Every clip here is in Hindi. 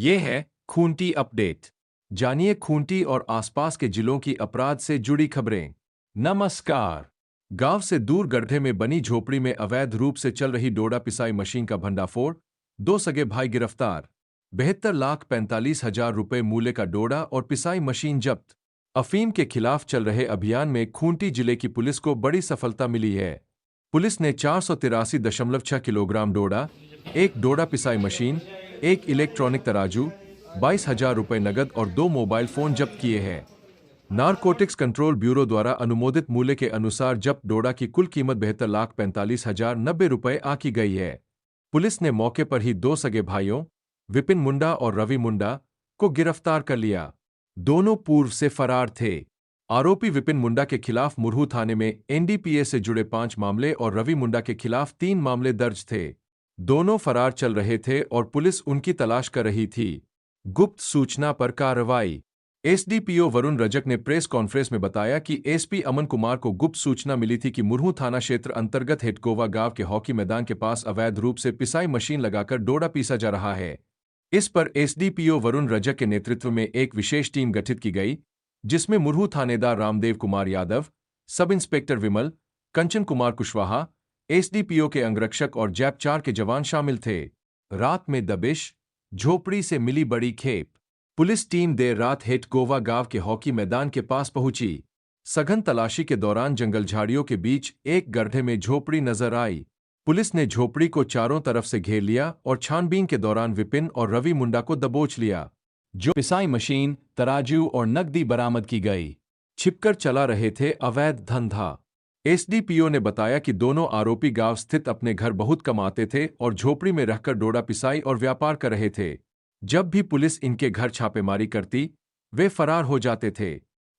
ये है खूंटी अपडेट। जानिए खूंटी और आसपास के जिलों की अपराध से जुड़ी खबरें। नमस्कार। गांव से दूर गड्ढे में बनी झोपड़ी में अवैध रूप से चल रही डोडा पिसाई मशीन का भंडाफोड़, 2 सगे भाई गिरफ्तार। 72,45,000 रुपए मूल्य का डोडा और पिसाई मशीन जब्त। अफीम के खिलाफ चल रहे अभियान में खूंटी जिले की पुलिस को बड़ी सफलता मिली है। पुलिस ने 483.6 किलोग्राम डोडा, एक डोडा पिसाई मशीन, एक इलेक्ट्रॉनिक तराजू, 22,000 रुपए नगद और 2 मोबाइल फोन जब्त किए हैं। नारकोटिक्स कंट्रोल ब्यूरो द्वारा अनुमोदित मूल्य के अनुसार जब्त डोडा की कुल कीमत 72,45,090 रुपए आंकी गई है। पुलिस ने मौके पर ही 2 सगे भाइयों, विपिन मुंडा और रवि मुंडा, को गिरफ्तार कर लिया। दोनों पूर्व से फरार थे। आरोपी विपिन मुंडा के खिलाफ मुरहू थाने में एनडीपीएस से जुड़े 5 मामले और रवि मुंडा के खिलाफ 3 मामले दर्ज थे। दोनों फरार चल रहे थे और पुलिस उनकी तलाश कर रही थी। गुप्त सूचना पर कार्रवाई। एसडीपीओ वरुण रजक ने प्रेस कॉन्फ्रेंस में बताया कि एसपी अमन कुमार को गुप्त सूचना मिली थी कि मुरहू थाना क्षेत्र अंतर्गत हेटकोवा गांव के हॉकी मैदान के पास अवैध रूप से पिसाई मशीन लगाकर डोडा पीसा जा रहा है। इस पर एसडीपीओ वरुण रजक के नेतृत्व में एक विशेष टीम गठित की गई, जिसमें मुरहू थानेदार रामदेव कुमार यादव, सब इंस्पेक्टर विमल, कंचन कुमार कुशवाहा, एसडीपीओ के अंगरक्षक और जैप 4 के जवान शामिल थे। रात में दबिश, झोपड़ी से मिली बड़ी खेप। पुलिस टीम देर रात हेटगोवा गांव के हॉकी मैदान के पास पहुंची। सघन तलाशी के दौरान जंगल झाड़ियों के बीच एक गड्ढे में झोपड़ी नजर आई। पुलिस ने झोपड़ी को चारों तरफ से घेर लिया और छानबीन के दौरान विपिन और रवि मुंडा को दबोच लिया। जो पिसाई मशीन, तराजू और नकदी बरामद की गई। छिपकर चला रहे थे अवैध धंधा। एसडीपीओ ने बताया कि दोनों आरोपी गांव स्थित अपने घर बहुत कम आते थे और झोपड़ी में रहकर डोडा पिसाई और व्यापार कर रहे थे। जब भी पुलिस इनके घर छापेमारी करती, वे फरार हो जाते थे।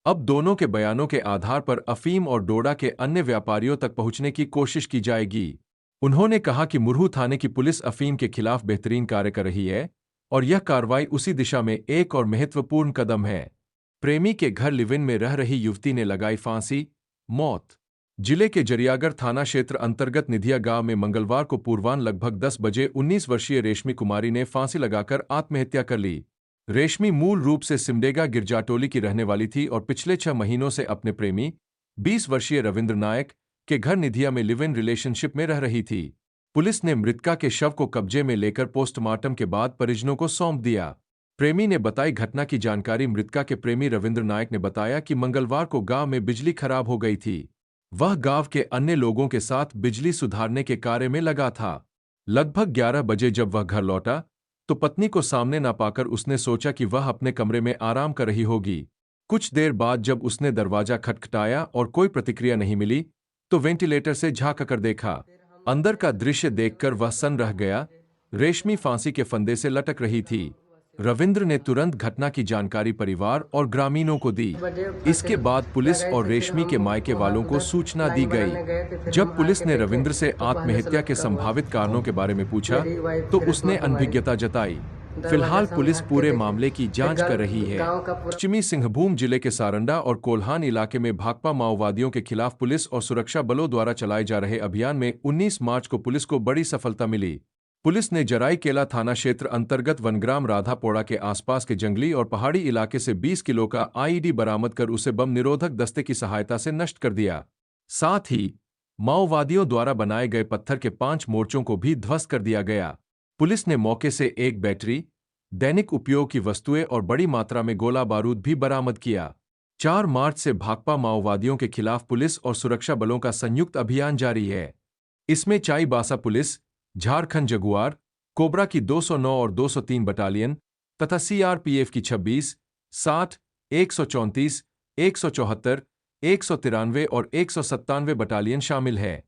अब दोनों के बयानों के आधार पर अफीम और डोडा के अन्य व्यापारियों तक पहुंचने की कोशिश की जाएगी। उन्होंने कहा कि मुरहू थाने की पुलिस अफीम के खिलाफ बेहतरीन कार्य कर रही है और यह कार्रवाई उसी दिशा में एक और महत्वपूर्ण कदम है। प्रेमी के घर लिव इन में रह रही युवती ने लगाई फांसी, मौत। जिले के जरियागढ़ थाना क्षेत्र अंतर्गत निधिया गांव में मंगलवार को पूर्वाह्न लगभग 10 बजे 19 वर्षीय रेशमी कुमारी ने फांसी लगाकर आत्महत्या कर ली। रेशमी मूल रूप से सिमडेगा गिरजाटोली की रहने वाली थी और पिछले 6 महीनों से अपने प्रेमी 20 वर्षीय रविंद्र नायक के घर निधिया में लिव इन रिलेशनशिप में रह रही थी। पुलिस ने मृतका के शव को कब्जे में लेकर पोस्टमार्टम के बाद परिजनों को सौंप दिया। प्रेमी ने बताई घटना की जानकारी मृतका के प्रेमी रविंद्र नायक ने बताया कि मंगलवार को गांव में बिजली खराब हो गई थी। वह गांव के अन्य लोगों के साथ बिजली सुधारने के कार्य में लगा था। लगभग 11 बजे जब वह घर लौटा, तो पत्नी को सामने ना पाकर उसने सोचा कि वह अपने कमरे में आराम कर रही होगी। कुछ देर बाद जब उसने दरवाजा खटखटाया और कोई प्रतिक्रिया नहीं मिली, तो वेंटिलेटर से झांक कर देखा। अंदर का दृश्य देखकर वह सन्न रह गया। रेशमी फांसी के फंदे से लटक रही थी। रविंद्र ने तुरंत घटना की जानकारी परिवार और ग्रामीणों को दी। इसके बाद पुलिस और रेशमी के मायके वालों को सूचना दी गई। जब पुलिस ने रविंद्र से आत्महत्या के संभावित कारणों के बारे में पूछा, तो उसने अनभिज्ञता जताई। फिलहाल पुलिस पूरे मामले की जांच कर रही है। पश्चिमी सिंहभूम जिले के सारंडा और कोल्हान इलाके में भाकपा माओवादियों के खिलाफ पुलिस और सुरक्षा बलों द्वारा चलाए जा रहे अभियान में 19 मार्च को पुलिस को बड़ी सफलता मिली। पुलिस ने जराईकेला थाना क्षेत्र अंतर्गत वनग्राम राधापोड़ा के आसपास के जंगली और पहाड़ी इलाके से 20 किलो का आईईडी बरामद कर उसे बम निरोधक दस्ते की सहायता से नष्ट कर दिया। साथ ही माओवादियों द्वारा बनाए गए पत्थर के 5 मोर्चों को भी ध्वस्त कर दिया गया। पुलिस ने मौके से एक बैटरी, दैनिक उपयोग की वस्तुएं और बड़ी मात्रा में गोला बारूद भी बरामद किया। 4 मार्च से भाकपा माओवादियों के खिलाफ पुलिस और सुरक्षा बलों का संयुक्त अभियान जारी है। इसमें Chaibasa police, Jharkhand Jaguar, cobra की 209 और 203 बटालियन तथा सीआरपीएफ की 26, 60, 134, 174, 193 और 197 बटालियन शामिल है।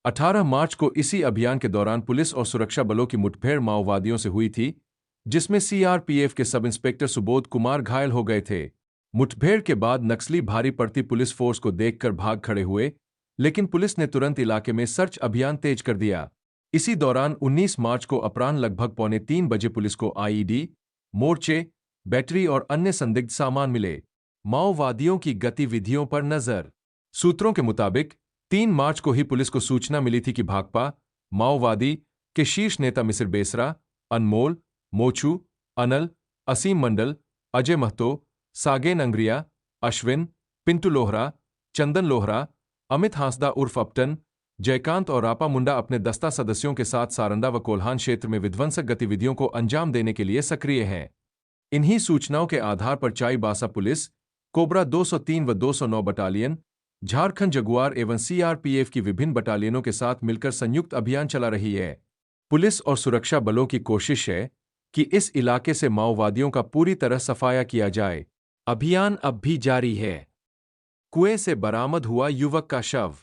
18 मार्च को इसी अभियान के दौरान पुलिस और सुरक्षा बलों की मुठभेड़ माओवादियों से हुई थी, जिसमें सीआरपीएफ के सब इंस्पेक्टर सुबोध कुमार घायल हो गए थे। मुठभेड़ के बाद नक्सली भारी पड़ती पुलिस फोर्स को देखकर भाग खड़े हुए, लेकिन पुलिस ने तुरंत इलाके में सर्च अभियान तेज कर दिया। इसी दौरान 19 मार्च को अपराह्न लगभग 2:45 बजे पुलिस को आईईडी, मोर्चे, बैटरी और अन्य संदिग्ध सामान मिले। माओवादियों की गतिविधियों पर नजर। सूत्रों के मुताबिक 3 मार्च को ही पुलिस को सूचना मिली थी कि भाकपा माओवादी के शीर्ष नेता मिसिर बेसरा, अनमोल, मोचू, अनल, असीम मंडल, अजय महतो, सागेन अंग्रिया, अश्विन, पिंटू लोहरा, चंदन लोहरा, अमित हांसदा उर्फ अपटन, जयकांत और रापा मुंडा अपने दस्ता सदस्यों के साथ सारंडा व कोल्हान क्षेत्र में विध्वंसक गतिविधियों को अंजाम देने के लिए सक्रिय हैं। इन्हीं सूचनाओं के आधार पर चाईबासा पुलिस, कोबरा 203 व 209 बटालियन, झारखंड जगुआर एवं सीआरपीएफ की विभिन्न बटालियनों के साथ मिलकर संयुक्त अभियान चला रही है। पुलिस और सुरक्षा बलों की कोशिश है कि इस इलाके से माओवादियों का पूरी तरह सफाया किया जाए। अभियान अब भी जारी है। कुएं से बरामद हुआ युवक का शव।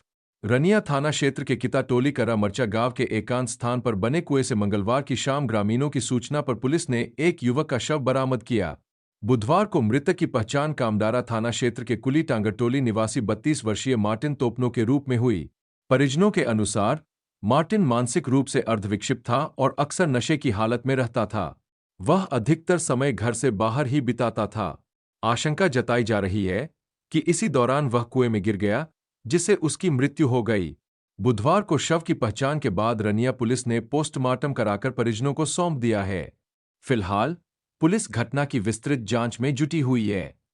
रनिया थाना क्षेत्र के किताटोली करा मर्चा गांव के एकांत स्थान पर बने कुएं से मंगलवार की शाम ग्रामीणों की सूचना पर पुलिस ने एक युवक का शव बरामद किया। बुधवार को मृतक की पहचान कामडारा थाना क्षेत्र के कुली टांगरटोली निवासी 32 वर्षीय मार्टिन तोपनो के रूप में हुई। परिजनों के अनुसार मार्टिन मानसिक रूप से अर्धविक्षिप्त था और अक्सर नशे की हालत में रहता था। वह अधिकतर समय घर से बाहर ही बिताता था। आशंका जताई जा रही है कि इसी दौरान वह कुएं में गिर गया, जिससे उसकी मृत्यु हो गई। बुधवार को शव की पहचान के बाद रनिया पुलिस ने पोस्टमार्टम कराकर परिजनों को सौंप दिया है। फिलहाल पुलिस घटना की विस्तृत जांच में जुटी हुई है।